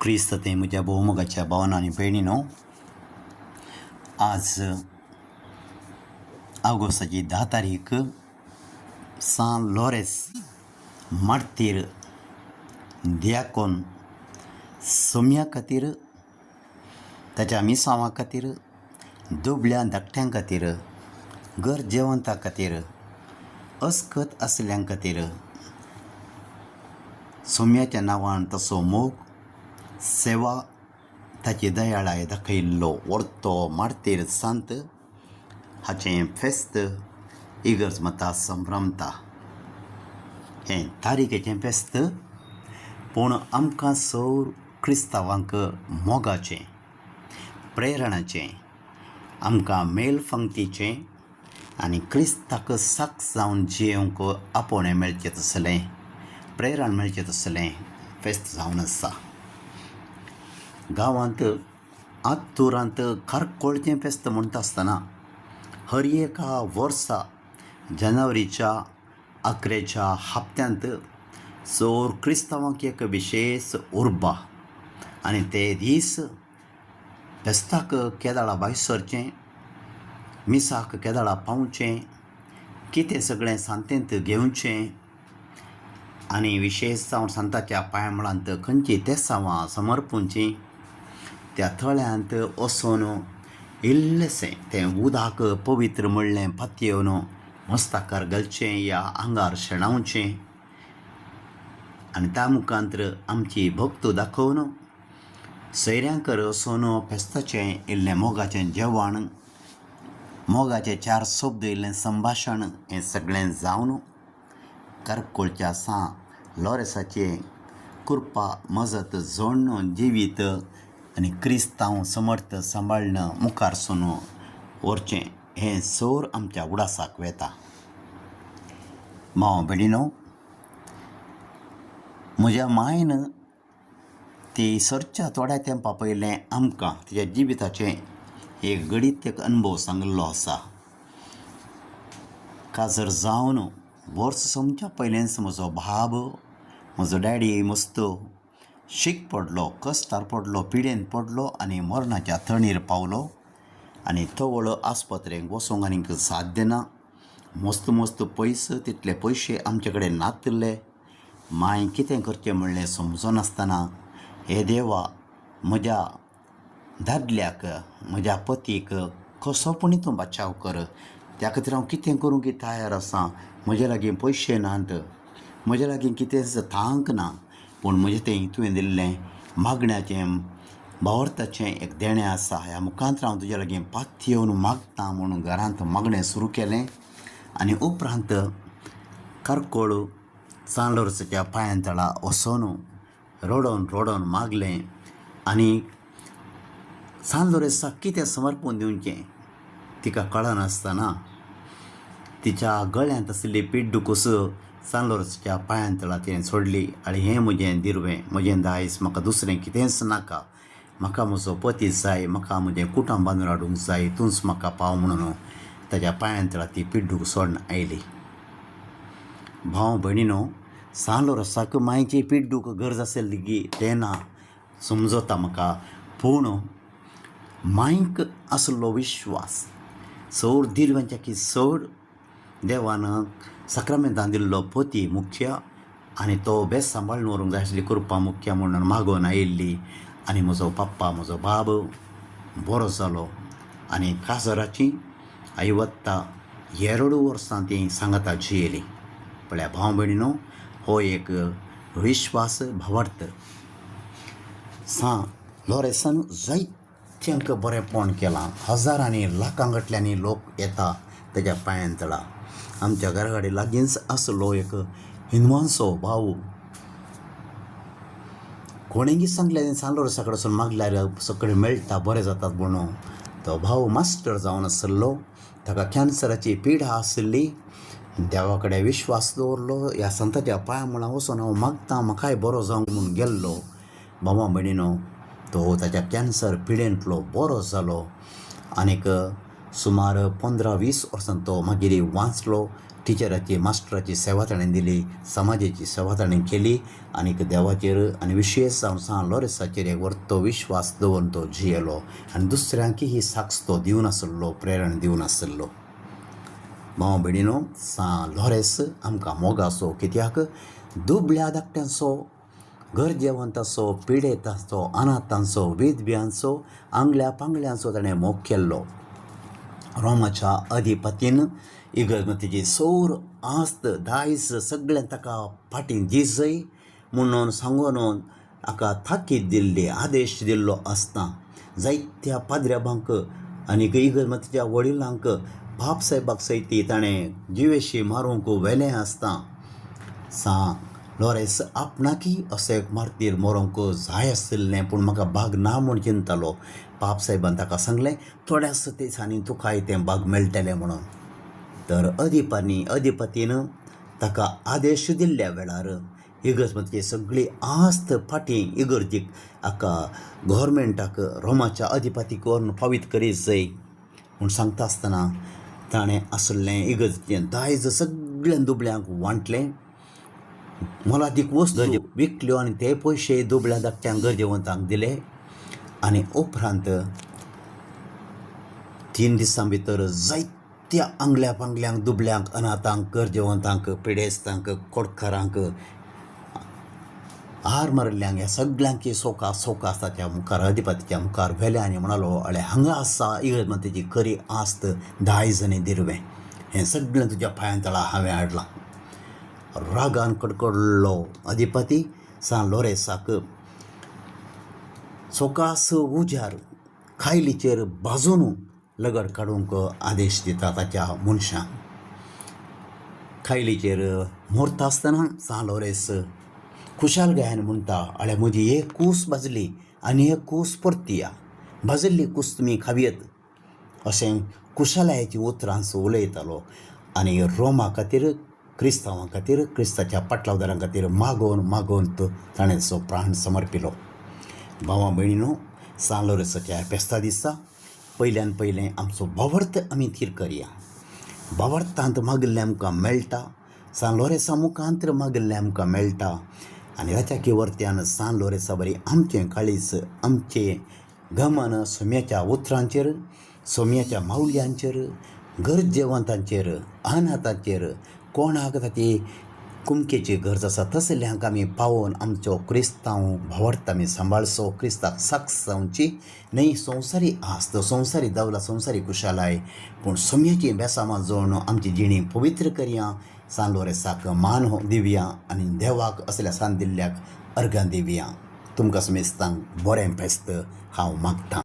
क्रिस्त ते म्हज्या भोवमोगाच्या भावांनो आनी भयणीनो, आज ऑगस्टाची 10 तारीख सान लॉरेस मार्तीर दियाकोन सोम्या खातीर, ताच्या मिसांवां खातीर, दुबळ्या धाकट्यां खातीर, गरजेवंतां खातीर, अस्कत आसलेल्यां खातीर सोम्याच्या नांवान तसो मोग सेवा ताची दयाळाय दाखयल्लो व्हरतो मार्तीर सांत हाचें फेस्त इगर्ज मतां संभ्रमता. हें तारीखेचें फेस्त, पूण आमकां सौर क्रिस्तांवांक मोगाचें, प्रेरणाचें, आमकां मेलफंक्तीचें आनी क्रिस्ताक साक्ष जावन जियोंक आपोवणें मेळचें तसलें, प्रेरण मेळचें तसलें फेस्त जावन आसा. गांवांत आत्तुरांत कारकोळचें फेस्त म्हणटा आसतना हर एका वर्सा जानेवारीच्या 11च्या हप्त्यांत सौर क्रिस्तांवांक एक विशेष उर्बा आनी ते दीस फेस्ताक केदाळा भायर सरचें, मिसाक केदाळा पावचें, कितें सगळें सांतेंत घेवचें आनी विशेश जावन सांताच्या पांयमळांत खंयचीं तेसांवां समर्पूंचीं. त्या थळ्यांत वचून इल्लेशें तें उदक पवित्र म्हणलें पातयेवन मस्तकार घालचें या आंगार शेणावचें आनी त्या मुखांत्र आमची भक्त दाखोवन सयऱ्यांकर वचून फेस्ताचें इल्लें मोगाचें जेवण, मोगाचे 4 शब्द इल्लें संभाशण हें सगळें जावन कारकोळच्या सान लॉरेसाचें कृपा मजत जोडून जिवीत आनी क्रिस्तांव समर्थ सांबाळन मुखार सून व्हरचें हें सौर आमच्या उडासाक वेता. मांव भयणीनो, म्हज्या मायन ती सरच्या थोड्या तेंपा पयलें आमकां तिच्या जिविताचें एक गडीत एक अनुभव सांगल्लो आसा. काजर जावन वर्स सोमच्या पयलेंच म्हजो भाव, म्हजो डॅडी मस्तो शीक पडलो, कश्टार पडलो, पिडेन पडलो आनी मरणाच्या थंडीर पावलो आनी थवळ आस्पत्रेक वचूंक आनीक साध्य ना. मस्त पयस तितले पयशे आमचे कडेन नासले. माय कितें करचें म्हणलें समजनासतना हे देवा, म्हज्या दादल्याक, म्हज्या पतीक कसोपणी तूं बचाव कर. त्या खातीर हांव कितें करूंक तयार आसां. म्हजे लागीं पयशे नात, म्हजे लागीं कितेंच थांक ना, पूण म्हजें तें तुवें दिल्लें मागण्याचें भावार्थाचें एक देणें आसा. ह्या मुखांत्र हांव तुज्या लागीं पात येवन मागतां म्हणून घरांत मागणें सुरू केलें आनी उपरांत कारकोळ सान लॉरेसाच्या पांयांतळा वचून रडोन मागलें आनी सान लॉरेसाक कितें समर्पण दिवचें तिका कळनासतना तिच्या गळ्यांत आशिल्ली पिड्डूकूस सान लॉरेसाच्या पांयांतळा तिणें सोडली आनी हें म्हजें दिर्वें, म्हजें दायज, म्हाका दुसरें कितेंच नाका. म्हाका म्हजो पती जाय, म्हाका म्हजें कुटुंब बांदून हाडूंक जाय, तूंच म्हाका पाव म्हणून ताच्या पांयांतळा ती पिड्डूक सोडून आयली. भाव भयणीनो, सान लॉरेसाक मायची पिड्डूक गरज आसली तें ना समजता म्हाका, पूण मांयक आसलो विश्वास सौर दिर्व्यांच्या की चड देवान सक्रामेंतान दिल्लो पती मुख्य आनी तो बेस सांबाळून व्हरूंक जाय आसली कृपा मुख्य म्हणून मागोवन आयिल्ली आनी म्हजो पप्पा, म्हजो बाब बरो जालो आनी काजराची 52 वर्सां ती सांगाता जियेली. पळया भाव भयणीनो, हो एक विश्वास भावार्थ सान लॉरेसान जायत्यांक बरेंपण केलां. हजारांनी लाखांगटल्यांनी लोक येता तेज्या पांयांतळा. आमच्या घरा कडेन लागींच आसलो एक हिंदवांचो भाव, कोणेंय सांगलें सान लॉरेसा कडेन वचून मागल्यार सगळें मेळटा, बरें जातात म्हणून. तो भाव मास्टर जावन आसलो, ताका कॅन्सराची पिडा आसली. देवा कडेन विश्वास दवरलो, ह्या संताच्या पांया मुळां वचून हांव मागतां म्हाकाय बरो जावंक म्हणून गेल्लो. भावा भयणीनो, तो ताच्या कॅन्सर पिडेंतलो बरो जालो आनीक सुमार 15-20 वर्सां तो मागीर वाचलो टिचराची मास्टराची सेवा ताणें दिली, समाजाची सेवा ताणें केली आनी देवाचेर आनी विशेश जावन सान लॉरेन्साचेर एक वर्तो विश्वास दवरून तो जियेलो आनी दुसऱ्यांकय ही साक्ष तो दिवन आसलो, प्रेरणा दिवन आसलो. भाव भयणीनो, सान लॉरेन्स आमकां मोगाचो, कित्याक दुबळ्या धाकट्यांचो, गरजेवंतांचो, पिडेतांचो, अनाथांचो, विधव्यांचो, आंगल्या पांगल्यांचो ताणें मोग केल्लो. रोमाच्या अधिपतीन इगर्जेची सौर आस्त दायज सगळ्यांक ताका फाटीं दिसय म्हणून सांगून ताका ताकीद दिल्ली, आदेश दिल्लो आसता जायत्या पाद्र्याबांक आनी इगर्जेच्या वडिलांक बापसाहेबाक सयती ताणें जिवेशी मारूंक व्हेलें आसता. सान लॉरेन्स आपणाकी असो एक मार्तीर मरूंक जाय आसलें, पूण म्हाका भाग ना म्हूण चिंततालो. बापसाहेबान ताका सांगलें, थोड्याच दिसांनी तुकाय तें भाग मेळटलें म्हणून. तर अधिपतीन ताका आदेश दिल्ल्या वेळार इगर्जेची सगळी आस्त फाटीं इगर्जीक हाका गव्हर्मेंटाक रोमाच्या अधिपतीक व्हरून फावीत करीत जाय म्हूण सांगता आसतना ताणें आसलें इगर्जेचें दायज सगळ्या दुबळ्यांक वांटलें, मोलादीक वस्तू विकल्यो आनी ते पयशे दुबळ्या धाकट्यांक गरजेवंतांक दिले. आनी उपरांत 3 दिसां भितर जायत्या आंगल्या पांगल्यांक, दुबळ्यांक, अनाथांक, गरजेवंतांक, पिडेस्तांक, कोडकारांक, हार मारिल्ल्यांक ह्या सगळ्यांक सोका ताच्या मुखार अधिपतीच्या मुखार व्हेलें आनी म्हणालो, अळे हांगा आसा इगर्जेची खरी आस्त, दायज आनी दिरवें. हें सगळें तुज्या पांयां तळा हांवें हाडलां. रागान कडकडलो अधिपती सान लॉरेन्साक सोकास उजार खायलीचेर बाजून लगड काडूंक आदेश दिता ताच्या मनशांक. खायलीचेर मोरता आसतना सान लॉरेन्स खुशालकायेन म्हणटा, अळे म्हजी एक कूस भाजली आनी एक कूस परतिया, भाजिल्ली कूस तुमी खावयेत, अशें खुशालायेची उतरां उलयतालो. आनी रोमा खातीर, क्रिस्तांवां खातीर, क्रिस्ताच्या पाटलावदारां खातीर मागोवन ताणें ताचो प्राण समर्पिलो. भावां भयणीनो, सान लॉरेन्साच्या फेस्ता दिसा पयलें आमचो भावार्थ आमी थीर करया. भावार्थांत मागिल्लें आमकां मेळटा, सान लॉरेन्सा मुखांतर मागिल्लें आमकां मेळटा. आनी ताच्या किवर्त्यान सान लॉरेन्सा बरी आमचें काळीज, आमचें गमन सोम्याच्या उतरांचेर, सोम्याच्या मावल्यांचेर, गरजेवंतांचेर, अनाथांचेर, कोणाक ताची कुमकेची गरज आसा तसल्यांक आमी पावोवन आमचो क्रिस्तांव भावार्थ आमी सांबाळचो, क्रिस्ताक साक्ष जावची. न्हय संवसारी आस्त, संवसारी दवला, संवसारी खुशालाय, पूण सोम्याची बेसामां जोडून आमची जिणी पवित्र करया. सान लॉरेन्साक मान दिवया आनी देवाक असल्या सान दिल्ल्याक अर्गां दिवया. तुमकां समेस्तांक बरें फेस्त हांव मागतां.